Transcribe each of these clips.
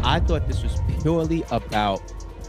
I thought this was purely about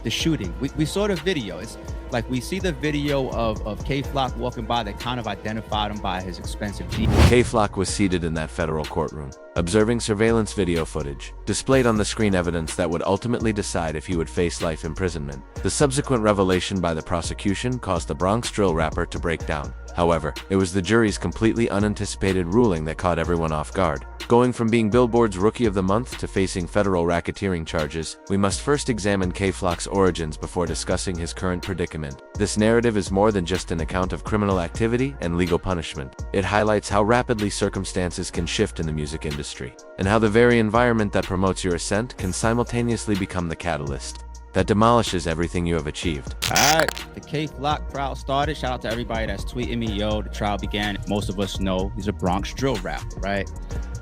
the shooting. We saw the video. It's like we see the video of K Flock walking by that kind of identified him by his expensive Jeep. K Flock was seated in that federal courtroom, observing surveillance video footage, displayed on the screen evidence that would ultimately decide if he would face life imprisonment. The subsequent revelation by the prosecution caused the Bronx drill rapper to break down. However, it was the jury's completely unanticipated ruling that caught everyone off guard. Going from being Billboard's Rookie of the Month to facing federal racketeering charges, we must first examine K Flock's origins before discussing his current predicament. This narrative is more than just an account of criminal activity and legal punishment. It highlights how rapidly circumstances can shift in the music industry, and how the very environment that promotes your ascent can simultaneously become the catalyst that demolishes everything you have achieved. Alright, the K Flock trial started. Shout out to everybody that's tweeting me, yo, the trial began. Most of us know he's a Bronx drill rapper, right?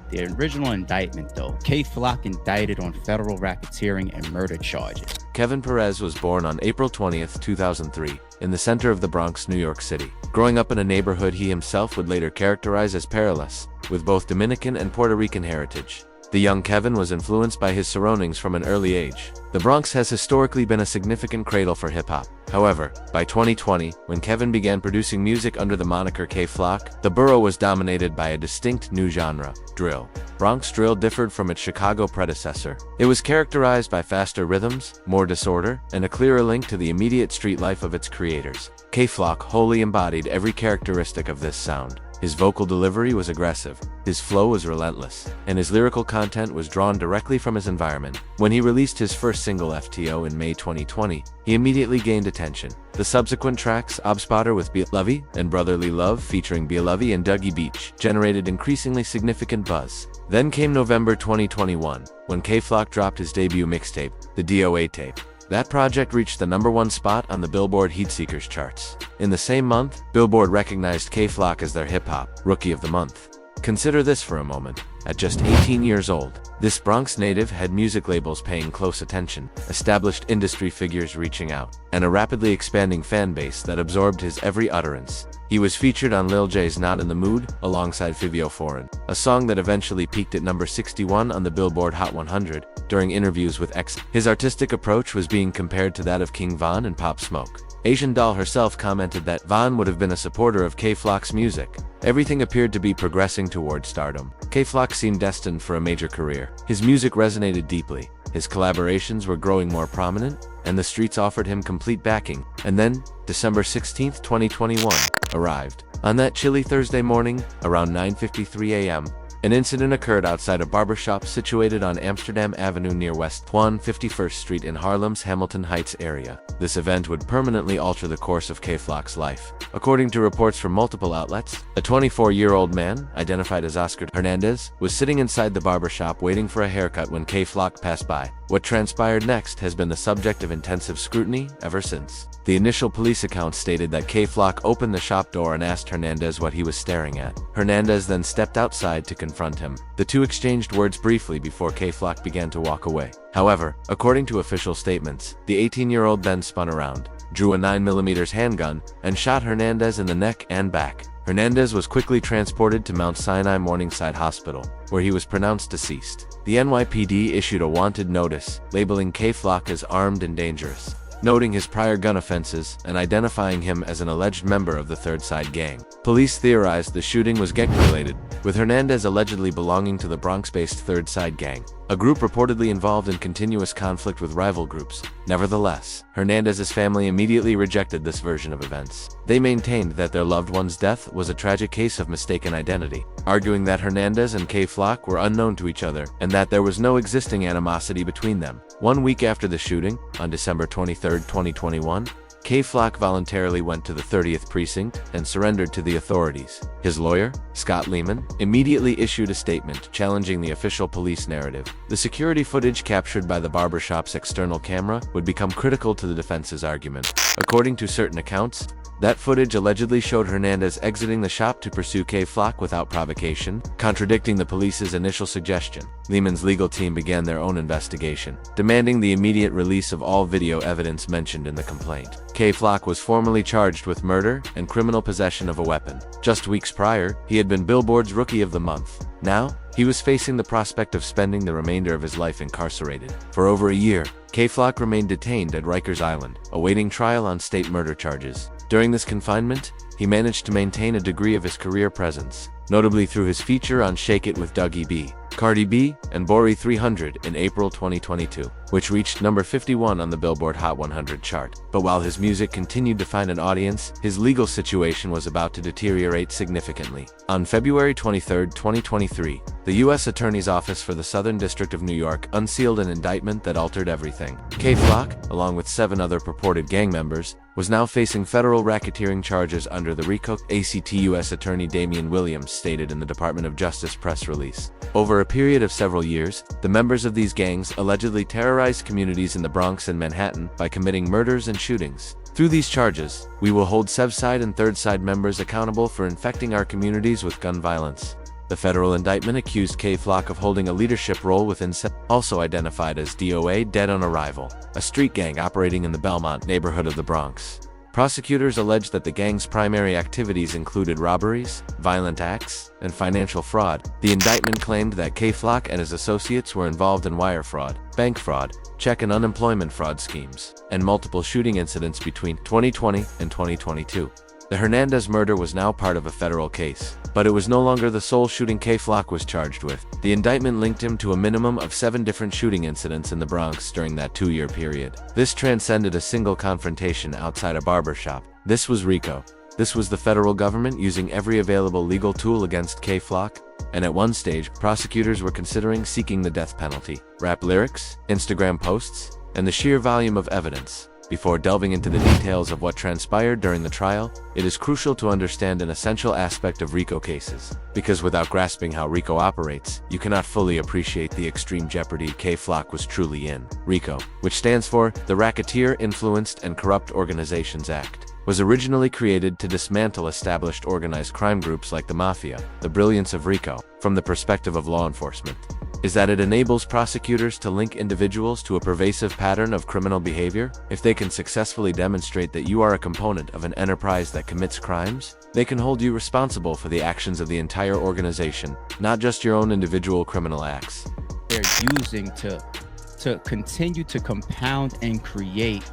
The original indictment, though, K Flock indicted on federal racketeering and murder charges. Kevin Perez was born on April 20th, 2003, in the center of the Bronx, New York City. Growing up in a neighborhood he himself would later characterize as perilous, with both Dominican and Puerto Rican heritage. The young Kevin was influenced by his surroundings from an early age. The Bronx has historically been a significant cradle for hip-hop. However, by 2020, when Kevin began producing music under the moniker K Flock, the borough was dominated by a distinct new genre, drill. Bronx drill differed from its Chicago predecessor. It was characterized by faster rhythms, more disorder, and a clearer link to the immediate street life of its creators. K Flock wholly embodied every characteristic of this sound. His vocal delivery was aggressive, his flow was relentless, and his lyrical content was drawn directly from his environment. When he released his first single FTO in May 2020, he immediately gained attention. The subsequent tracks, Obspotter with Lovey and Brotherly Love featuring Lovey and Dougie Beach, generated increasingly significant buzz. Then came November 2021, when K Flock dropped his debut mixtape, the DOA tape. That project reached the #1 spot on the Billboard Heatseekers charts. In the same month, Billboard recognized K Flock as their hip-hop Rookie of the Month. Consider this for a moment. At just 18 years old, this Bronx native had music labels paying close attention, established industry figures reaching out, and a rapidly expanding fan base that absorbed his every utterance. He was featured on Lil J's Not in the Mood, alongside Fivio Foreign, a song that eventually peaked at number 61 on the Billboard Hot 100. During interviews with X, his artistic approach was being compared to that of King Von and Pop Smoke. Asian Doll herself commented that Von would have been a supporter of K Flock's music. Everything appeared to be progressing toward stardom. K Flock seemed destined for a major career. His music resonated deeply, his collaborations were growing more prominent, and the streets offered him complete backing. And then, December 16th, 2021, arrived. On that chilly Thursday morning, around 9:53 a.m., an incident occurred outside a barbershop situated on Amsterdam Avenue near West 151st Street in Harlem's Hamilton Heights area. This event would permanently alter the course of K Flock's life. According to reports from multiple outlets, a 24-year-old man, identified as Oscar Hernandez, was sitting inside the barbershop waiting for a haircut when K Flock passed by. What transpired next has been the subject of intensive scrutiny ever since. The initial police account stated that K Flock opened the shop door and asked Hernandez what he was staring at. Hernandez then stepped outside to confront him. The two exchanged words briefly before K Flock began to walk away. However, according to official statements, the 18-year-old then spun around, drew a 9mm handgun, and shot Hernandez in the neck and back. Hernandez was quickly transported to Mount Sinai Morningside Hospital, where he was pronounced deceased. The NYPD issued a wanted notice, labeling K Flock as armed and dangerous, noting his prior gun offenses and identifying him as an alleged member of the Third Side Gang. Police theorized the shooting was gang-related, with Hernandez allegedly belonging to the Bronx-based Third Side Gang, a group reportedly involved in continuous conflict with rival groups. Nevertheless, Hernandez's family immediately rejected this version of events. They maintained that their loved one's death was a tragic case of mistaken identity, arguing that Hernandez and K Flock were unknown to each other and that there was no existing animosity between them. 1 week after the shooting, on December 23, 2021, K Flock voluntarily went to the 30th precinct and surrendered to the authorities. His lawyer, Scott Lehman, immediately issued a statement challenging the official police narrative. The security footage captured by the barbershop's external camera would become critical to the defense's argument. According to certain accounts, that footage allegedly showed Hernandez exiting the shop to pursue K Flock without provocation, contradicting the police's initial suggestion. Lehman's legal team began their own investigation, demanding the immediate release of all video evidence mentioned in the complaint. K Flock was formally charged with murder and criminal possession of a weapon. Just weeks prior, he had been Billboard's Rookie of the Month. Now, He was facing the prospect of spending the remainder of his life incarcerated. For over a year, K-Flock remained detained at Rikers Island, awaiting trial on state murder charges. During this confinement, he managed to maintain a degree of his career presence, notably through his feature on Shake It with Dougie B, Cardi B, and Bori 300 in April 2022, which reached number 51 on the Billboard Hot 100 chart. But while his music continued to find an audience, his legal situation was about to deteriorate significantly. On February 23, 2023, the U.S. Attorney's Office for the Southern District of New York unsealed an indictment that altered everything. K-Flock, along with 7 other purported gang members, was now facing federal racketeering charges under the RICO. ACT U.S. Attorney Damian Williams stated in the Department of Justice press release. Over a period of several years, the members of these gangs allegedly terrorized communities in the Bronx and Manhattan by committing murders and shootings. Through these charges, we will hold Sevside and Third Side members accountable for infecting our communities with gun violence. The federal indictment accused K-Flock of holding a leadership role within also identified as DOA Dead on Arrival, a street gang operating in the Belmont neighborhood of the Bronx. Prosecutors alleged that the gang's primary activities included robberies, violent acts, and financial fraud. The indictment claimed that K-Flock and his associates were involved in wire fraud, bank fraud, check and unemployment fraud schemes, and multiple shooting incidents between 2020 and 2022. The Hernandez murder was now part of a federal case, but it was no longer the sole shooting K-Flock was charged with. The indictment linked him to a minimum of 7 different shooting incidents in the Bronx during that 2-year period. This transcended a single confrontation outside a barber shop. This was RICO. This was the federal government using every available legal tool against K-Flock, and at one stage, prosecutors were considering seeking the death penalty. Rap lyrics, Instagram posts, and the sheer volume of evidence. Before delving into the details of what transpired during the trial, it is crucial to understand an essential aspect of RICO cases, because without grasping how RICO operates, you cannot fully appreciate the extreme jeopardy K-Flock was truly in. RICO, which stands for the Racketeer Influenced and Corrupt Organizations Act, was originally created to dismantle established organized crime groups like the Mafia. The brilliance of RICO, from the perspective of law enforcement, is that it enables prosecutors to link individuals to a pervasive pattern of criminal behavior. If they can successfully demonstrate that you are a component of an enterprise that commits crimes, they can hold you responsible for the actions of the entire organization, not just your own individual criminal acts. They're using to continue to compound and create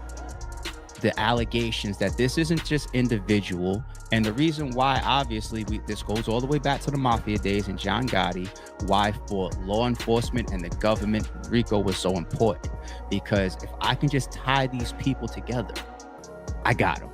the allegations that this isn't just individual. And the reason why, obviously, this goes all the way back to the Mafia days and John Gotti, why for law enforcement and the government, RICO was so important. Because if I can just tie these people together, I got them.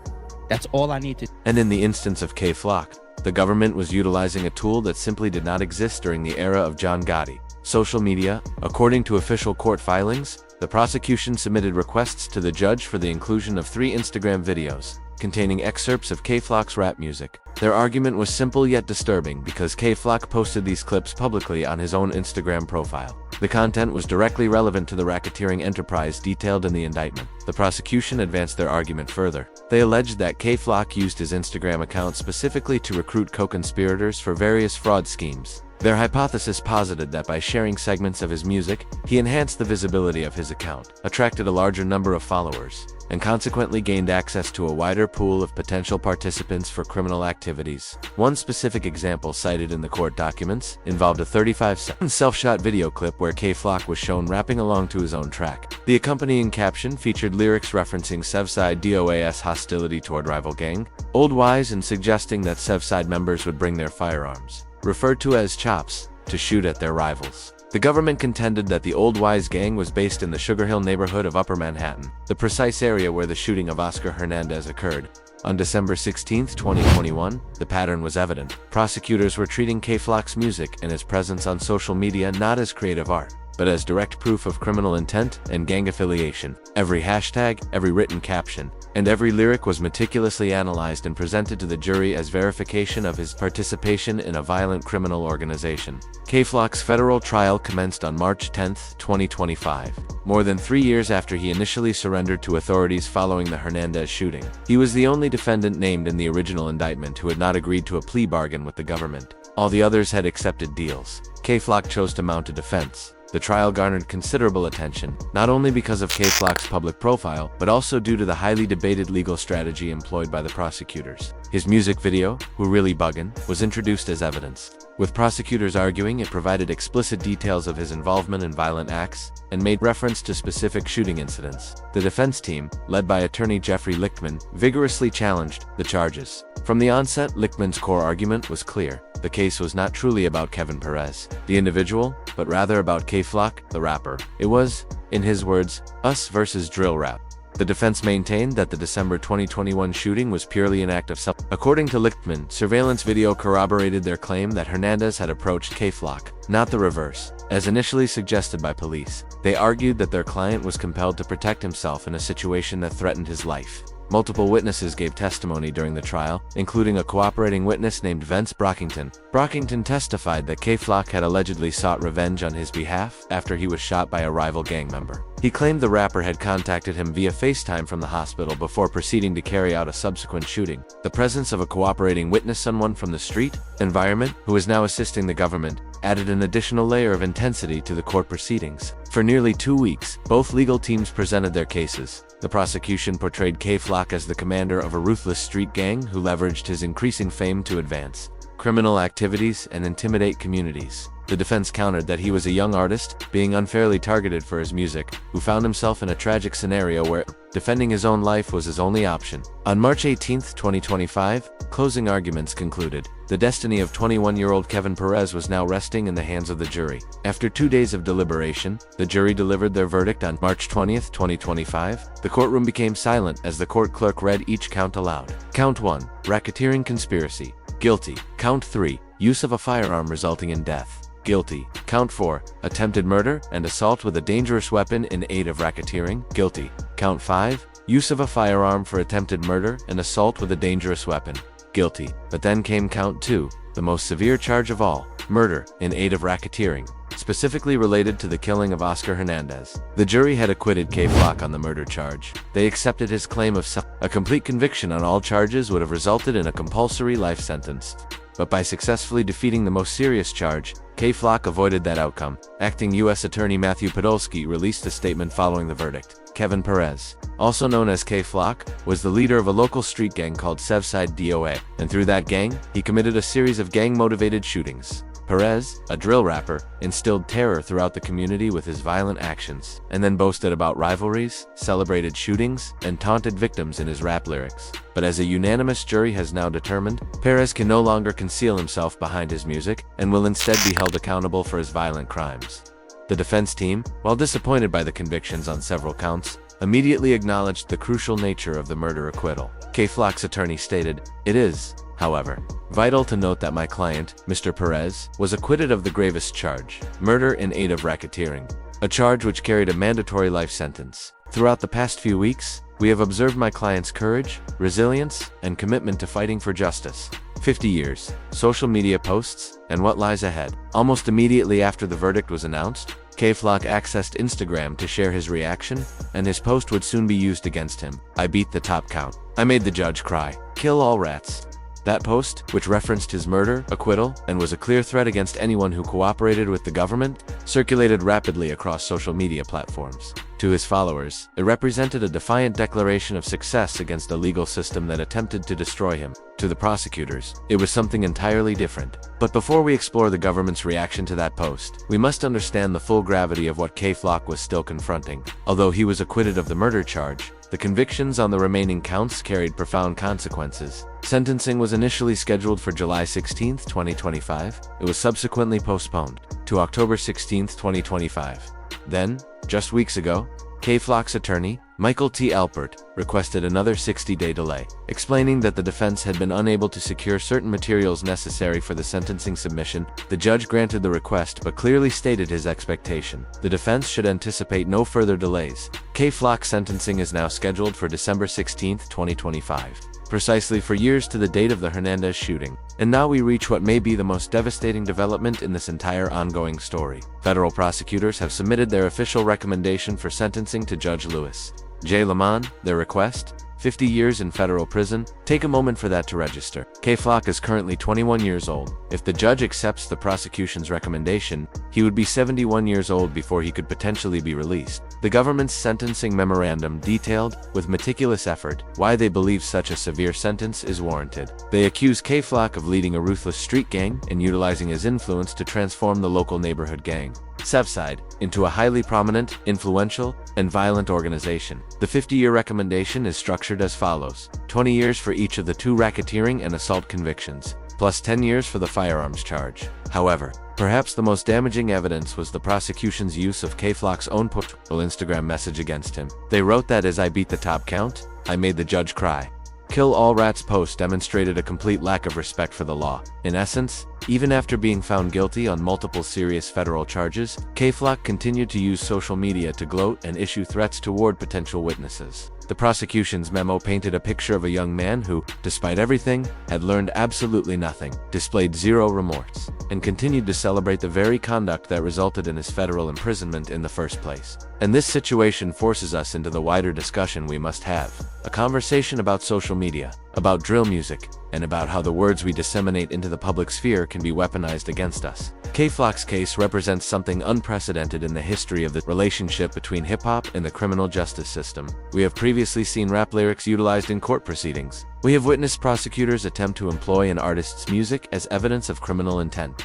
That's all I need to. And in the instance of K-Flock, the government was utilizing a tool that simply did not exist during the era of John Gotti: social media. According to official court filings, the prosecution submitted requests to the judge for the inclusion of 3 Instagram videos containing excerpts of K-Flock's rap music. Their argument was simple yet disturbing because K-Flock posted these clips publicly on his own Instagram profile. The content was directly relevant to the racketeering enterprise detailed in the indictment. The prosecution advanced their argument further. They alleged that K-Flock used his Instagram account specifically to recruit co-conspirators for various fraud schemes. Their hypothesis posited that by sharing segments of his music, he enhanced the visibility of his account, attracted a larger number of followers, and consequently gained access to a wider pool of potential participants for criminal activities. One specific example cited in the court documents involved a 35-second self-shot video clip where K-Flock was shown rapping along to his own track. The accompanying caption featured lyrics referencing Sevside DOA's hostility toward rival gang, Old Wise, and suggesting that Sevside members would bring their firearms, referred to as chops, to shoot at their rivals. The government contended that the Old Wise gang was based in the Sugar Hill neighborhood of Upper Manhattan, the precise area where the shooting of Oscar Hernandez occurred. On December 16, 2021, the pattern was evident. Prosecutors were treating K-Flock's music and his presence on social media not as creative art, but as direct proof of criminal intent and gang affiliation. Every hashtag, every written caption, and every lyric was meticulously analyzed and presented to the jury as verification of his participation in a violent criminal organization. K-Flock's federal trial commenced on March 10, 2025, more than 3 years after he initially surrendered to authorities following the Hernandez shooting. He was the only defendant named in the original indictment who had not agreed to a plea bargain with the government. All the others had accepted deals. K-Flock chose to mount a defense. the trial garnered considerable attention, not only because of K-Flock's public profile, but also due to the highly debated legal strategy employed by the prosecutors. His music video, "Who Really Buggin'," was introduced as evidence, with prosecutors arguing it provided explicit details of his involvement in violent acts and made reference to specific shooting incidents. The defense team, led by attorney Jeffrey Lichtman, vigorously challenged the charges. From the onset, Lichtman's core argument was clear. The case was not truly about Kevin Perez, the individual, but rather about K-Flock, the rapper. It was, in his words, us versus drill rap. The defense maintained that the December 2021 shooting was purely an act of self. According to Lichtman, surveillance video corroborated their claim that Hernandez had approached K-Flock, not the reverse, as initially suggested by police. They argued that their client was compelled to protect himself in a situation that threatened his life. Multiple witnesses gave testimony during the trial, including a cooperating witness named Vince Brockington. Brockington testified that K-Flock had allegedly sought revenge on his behalf after he was shot by a rival gang member. He claimed the rapper had contacted him via FaceTime from the hospital before proceeding to carry out a subsequent shooting. The presence of a cooperating witness, someone from the street environment who is now assisting the government, added an additional layer of intensity to the court proceedings. For nearly 2 weeks, both legal teams presented their cases. The prosecution portrayed K-Flock as the commander of a ruthless street gang who leveraged his increasing fame to advance criminal activities and intimidate communities. The defense countered that he was a young artist, being unfairly targeted for his music, who found himself in a tragic scenario where defending his own life was his only option. On March 18, 2025, closing arguments concluded. The destiny of 21-year-old Kevin Perez was now resting in the hands of the jury. After 2 days of deliberation, the jury delivered their verdict on March 20, 2025. The courtroom became silent as the court clerk read each count aloud. Count 1, racketeering conspiracy. Guilty. Count 3, use of a firearm resulting in death. Guilty. Count 4, attempted murder and assault with a dangerous weapon in aid of racketeering. Guilty. Count 5, use of a firearm for attempted murder and assault with a dangerous weapon. Guilty. But then came count 2, the most severe charge of all, murder in aid of racketeering, specifically related to the killing of Oscar Hernandez. The jury had acquitted K-Flock on the murder charge. They accepted his claim of a complete conviction on all charges would have resulted in a compulsory life sentence. But by successfully defeating the most serious charge, K-Flock avoided that outcome. Acting U.S. Attorney Matthew Podolsky released a statement following the verdict. Kevin Perez, also known as K-Flock, was the leader of a local street gang called Sevside DOA, and through that gang, he committed a series of gang-motivated shootings. Perez, a drill rapper, instilled terror throughout the community with his violent actions, and then boasted about rivalries, celebrated shootings, and taunted victims in his rap lyrics. But as a unanimous jury has now determined, Perez can no longer conceal himself behind his music, and will instead be held accountable for his violent crimes. The defense team, while disappointed by the convictions on several counts, immediately acknowledged the crucial nature of the murder acquittal. K-Flock's attorney stated, "It is, however, vital to note that my client, Mr. Perez, was acquitted of the gravest charge, murder in aid of racketeering, a charge which carried a mandatory life sentence. Throughout the past few weeks, we have observed my client's courage, resilience, and commitment to fighting for justice. 50 years, social media posts, and what lies ahead." Almost immediately after the verdict was announced, K-Flock accessed Instagram to share his reaction, and his post would soon be used against him. "I beat the top count. I made the judge cry. Kill all rats." That post, which referenced his murder, acquittal, and was a clear threat against anyone who cooperated with the government, circulated rapidly across social media platforms. To his followers, it represented a defiant declaration of success against a legal system that attempted to destroy him. To the prosecutors, it was something entirely different. But before we explore the government's reaction to that post, we must understand the full gravity of what K-Flock was still confronting. Although he was acquitted of the murder charge, the convictions on the remaining counts carried profound consequences. Sentencing was initially scheduled for July 16, 2025. It was subsequently postponed to October 16, 2025. Then, just weeks ago, K-Flock's attorney, Michael T. Alpert, requested another 60-day delay, explaining that the defense had been unable to secure certain materials necessary for the sentencing submission. The judge granted the request but clearly stated his expectation. The defense should anticipate no further delays. K-Flock's sentencing is now scheduled for December 16, 2025. Precisely 4 years to the date of the Hernandez shooting. And now we reach what may be the most devastating development in this entire ongoing story. Federal prosecutors have submitted their official recommendation for sentencing to Judge Lewis. J. Lamont, their request? 50 years in federal prison? Take a moment for that to register. K-Flock is currently 21 years old. If the judge accepts the prosecution's recommendation, he would be 71 years old before he could potentially be released. The government's sentencing memorandum detailed, with meticulous effort, why they believe such a severe sentence is warranted. They accuse K-Flock of leading a ruthless street gang and utilizing his influence to transform the local neighborhood gang, Sevside, into a highly prominent, influential, and violent organization. The 50-year recommendation is structured as follows: 20 years for each of the 2 racketeering and assault convictions, plus 10 years for the firearms charge. However, perhaps the most damaging evidence was the prosecution's use of K-Flock's own political Instagram message against him. They wrote that as I beat the top count, I made the judge cry. Kill All Rats post demonstrated a complete lack of respect for the law. In essence, even after being found guilty on multiple serious federal charges, K-Flock continued to use social media to gloat and issue threats toward potential witnesses. The prosecution's memo painted a picture of a young man who, despite everything, had learned absolutely nothing, displayed zero remorse, and continued to celebrate the very conduct that resulted in his federal imprisonment in the first place. And this situation forces us into the wider discussion we must have, a conversation about social media, about drill music, and about how the words we disseminate into the public sphere can be weaponized against us. K-Flock's case represents something unprecedented in the history of the relationship between hip-hop and the criminal justice system. We have previously seen rap lyrics utilized in court proceedings. We have witnessed prosecutors attempt to employ an artist's music as evidence of criminal intent.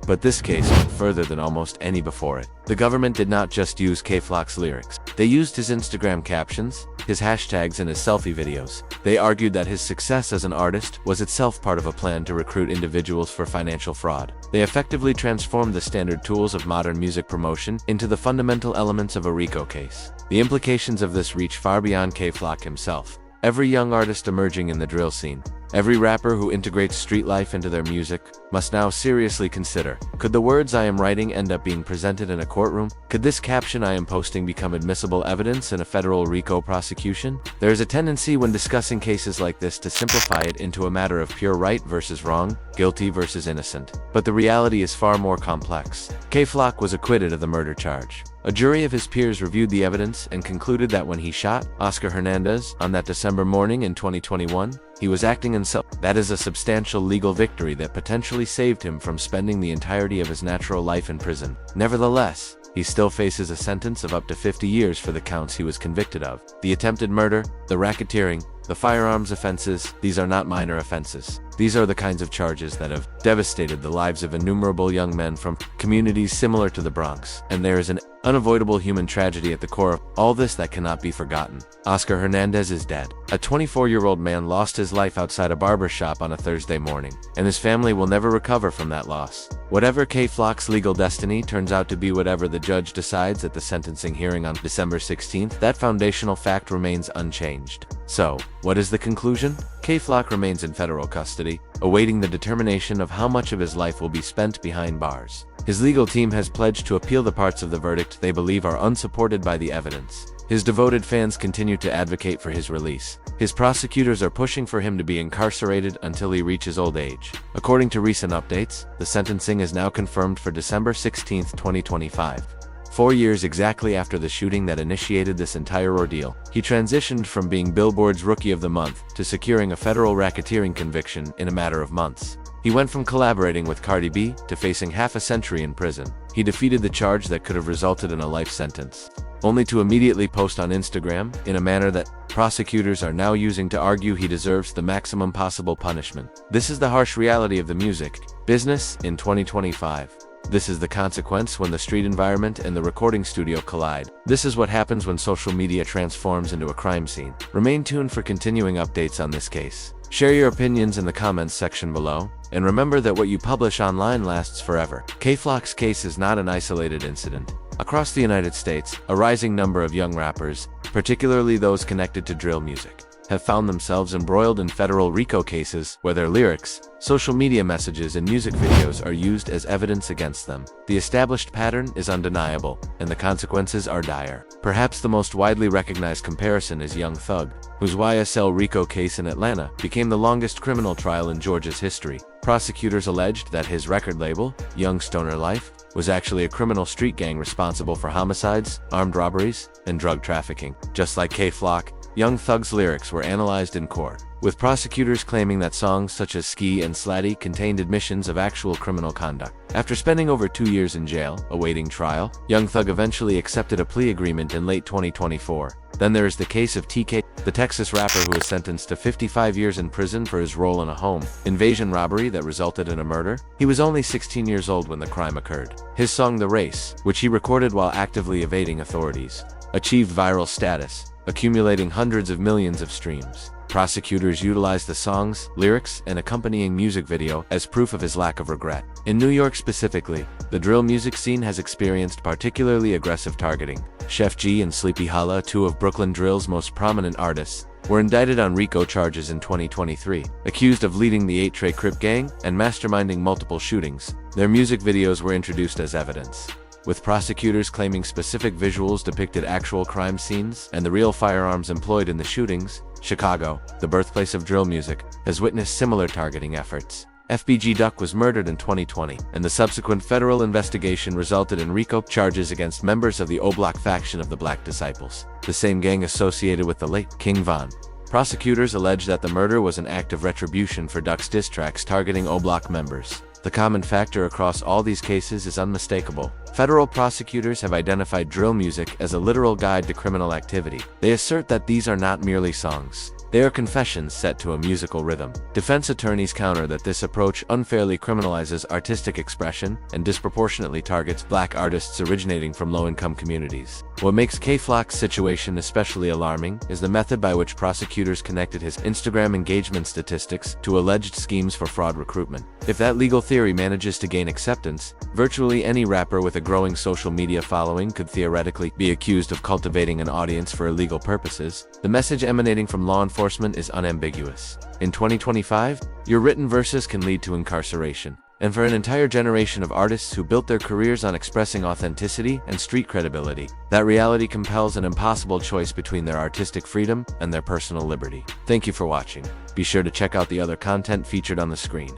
But this case went further than almost any before it. The government did not just use K-Flock's lyrics. They used his Instagram captions, his hashtags, and his selfie videos. They argued that his success as an artist was itself part of a plan to recruit individuals for financial fraud. They effectively transformed the standard tools of modern music promotion into the fundamental elements of a RICO case. The implications of this reach far beyond K-Flock himself. Every young artist emerging in the drill scene, every rapper who integrates street life into their music, must now seriously consider, could the words I am writing end up being presented in a courtroom? Could this caption I am posting become admissible evidence in a federal RICO prosecution? There is a tendency when discussing cases like this to simplify it into a matter of pure right versus wrong, guilty versus innocent. But the reality is far more complex. K-Flock was acquitted of the murder charge. A jury of his peers reviewed the evidence and concluded that when he shot Oscar Hernandez on that December morning in 2021, he was acting in self. That is a substantial legal victory that potentially saved him from spending the entirety of his natural life in prison. Nevertheless, he still faces a sentence of up to 50 years for the counts he was convicted of. The attempted murder, the racketeering, the firearms offenses, these are not minor offenses. These are the kinds of charges that have devastated the lives of innumerable young men from communities similar to the Bronx, and there is an unavoidable human tragedy at the core of all this that cannot be forgotten. Oscar Hernandez is dead. A 24-year-old man lost his life outside a barber shop on a Thursday morning, and his family will never recover from that loss. Whatever K-Flock's legal destiny turns out to be, whatever the judge decides at the sentencing hearing on December 16th, that foundational fact remains unchanged. So, what is the conclusion? K-Flock remains in federal custody, awaiting the determination of how much of his life will be spent behind bars. His legal team has pledged to appeal the parts of the verdict they believe are unsupported by the evidence. His devoted fans continue to advocate for his release. His prosecutors are pushing for him to be incarcerated until he reaches old age. According to recent updates, the sentencing is now confirmed for December 16, 2025. 4 years exactly after the shooting that initiated this entire ordeal, he transitioned from being Billboard's Rookie of the Month to securing a federal racketeering conviction in a matter of months. He went from collaborating with Cardi B to facing half a century in prison. He defeated the charge that could have resulted in a life sentence, only to immediately post on Instagram in a manner that prosecutors are now using to argue he deserves the maximum possible punishment. This is the harsh reality of the music business in 2025. This is the consequence when the street environment and the recording studio collide. This is what happens when social media transforms into a crime scene. Remain tuned for continuing updates on this case. Share your opinions in the comments section below, and remember that what you publish online lasts forever. K-Flock's case is not an isolated incident. Across the United States, a rising number of young rappers, particularly those connected to drill music, have found themselves embroiled in federal RICO cases where their lyrics, social media messages, and music videos are used as evidence against them. The established pattern is undeniable, and the consequences are dire. Perhaps the most widely recognized comparison is Young Thug, whose YSL RICO case in Atlanta became the longest criminal trial in Georgia's history. Prosecutors alleged that his record label, Young Stoner Life, was actually a criminal street gang responsible for homicides, armed robberies, and drug trafficking. Just like K-Flock, Young Thug's lyrics were analyzed in court, with prosecutors claiming that songs such as Ski and Slatty contained admissions of actual criminal conduct. After spending over 2 years in jail, awaiting trial, Young Thug eventually accepted a plea agreement in late 2024. Then there is the case of TK, the Texas rapper who was sentenced to 55 years in prison for his role in a home invasion robbery that resulted in a murder. He was only 16 years old when the crime occurred. His song The Race, which he recorded while actively evading authorities, achieved viral status, accumulating hundreds of millions of streams. Prosecutors utilized the song's lyrics and accompanying music video as proof of his lack of regret. In New York specifically, the drill music scene has experienced particularly aggressive targeting. Chef G and Sleepy Hallah, two of Brooklyn Drill's most prominent artists, were indicted on RICO charges in 2023, accused of leading the 8-Tray Crip gang and masterminding multiple shootings. Their music videos were introduced as evidence, with prosecutors claiming specific visuals depicted actual crime scenes and the real firearms employed in the shootings. Chicago, the birthplace of drill music, has witnessed similar targeting efforts. FBG Duck was murdered in 2020, and the subsequent federal investigation resulted in RICO charges against members of the O-Block faction of the Black Disciples, the same gang associated with the late King Von. Prosecutors allege that the murder was an act of retribution for Duck's diss tracks targeting O-Block members. The common factor across all these cases is unmistakable. Federal prosecutors have identified drill music as a literal guide to criminal activity. They assert that these are not merely songs. They are confessions set to a musical rhythm. Defense attorneys counter that this approach unfairly criminalizes artistic expression and disproportionately targets black artists originating from low-income communities. What makes K-Flock's situation especially alarming is the method by which prosecutors connected his Instagram engagement statistics to alleged schemes for fraud recruitment. If that legal theory manages to gain acceptance, virtually any rapper with a growing social media following could theoretically be accused of cultivating an audience for illegal purposes. The message emanating from law enforcement is unambiguous. In 2025, your written verses can lead to incarceration. And for an entire generation of artists who built their careers on expressing authenticity and street credibility, that reality compels an impossible choice between their artistic freedom and their personal liberty. Thank you for watching. Be sure to check out the other content featured on the screen.